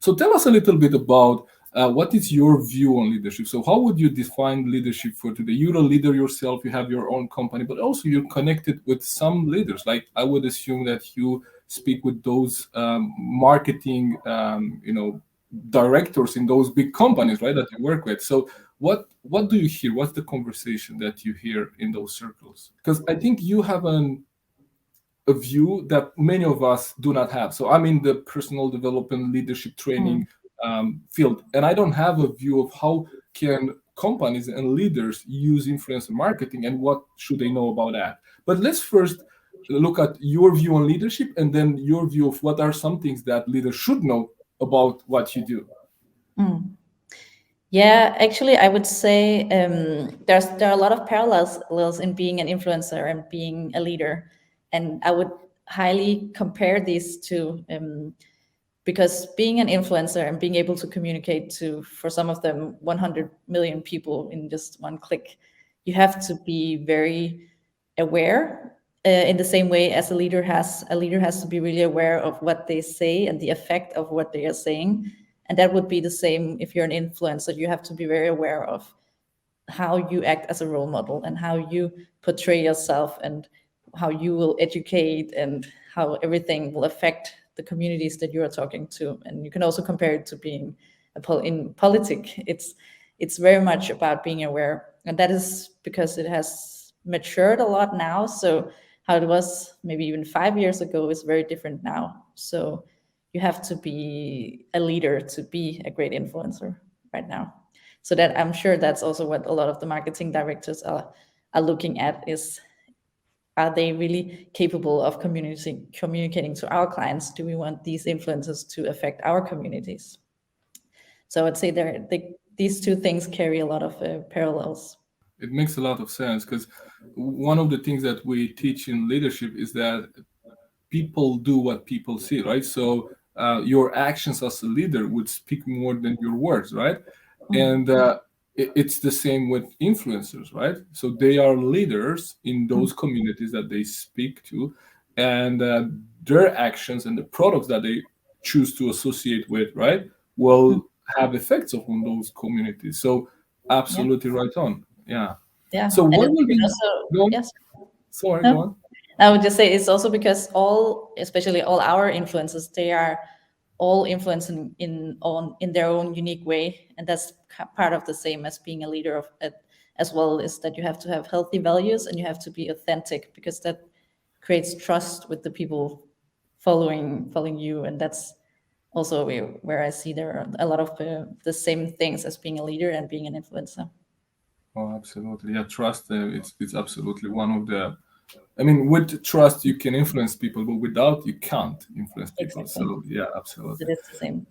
So tell us a little bit about what is your view on leadership? So how would you define leadership for today? You're a leader yourself, you have your own company, but also you're connected with some leaders. Like I would assume that you speak with those marketing, directors in those big companies, right, that you work with. So what do you hear? What's the conversation that you hear in those circles? Because I think you have a view that many of us do not have. So I'm in the personal development, leadership training field, and I don't have a view of how can companies and leaders use influencer marketing and what should they know about that. But let's first look at your view on leadership and then your view of what are some things that leaders should know about what you do. Yeah, actually, I would say there are a lot of parallels in being an influencer and being a leader. And I would highly compare these two because being an influencer and being able to communicate to, for some of them, 100 million people in just one click, you have to be very aware in the same way as a leader has. A leader has to be really aware of what they say and the effect of what they are saying. And that would be the same if you're an influencer. You have to be very aware of how you act as a role model and how you portray yourself and how you will educate and how everything will affect the communities that you are talking to. And you can also compare it to being in politics. It's very much about being aware. And that is because it has matured a lot now. So how it was maybe even 5 years ago is very different now. So you have to be a leader to be a great influencer right now. So that I'm sure that's also what a lot of the marketing directors are looking at is, are they really capable of communicating to our clients? Do we want these influencers to affect our communities? So I'd say these two things carry a lot of parallels. It makes a lot of sense because one of the things that we teach in leadership is that people do what people see, right? So your actions as a leader would speak more than your words, right? And it's the same with influencers, right? So they are leaders in those communities that they speak to, and their actions and the products that they choose to associate with, right, will have effects on those communities. So absolutely right on. Yeah. Yeah. So what will be yes. Sorry, go on. I would just say it's also because especially all our influencers, they are all influencing in their own unique way, and that's part of the same as being a leader of it as well, is that you have to have healthy values and you have to be authentic, because that creates trust with the people following you, and that's also where I see there are a lot of the same things as being a leader and being an influencer. Oh, absolutely. Yeah, trust. It's absolutely one of the. I mean, with trust you can influence people, but without you can't influence people. Exactly. So yeah, absolutely. So that's the same.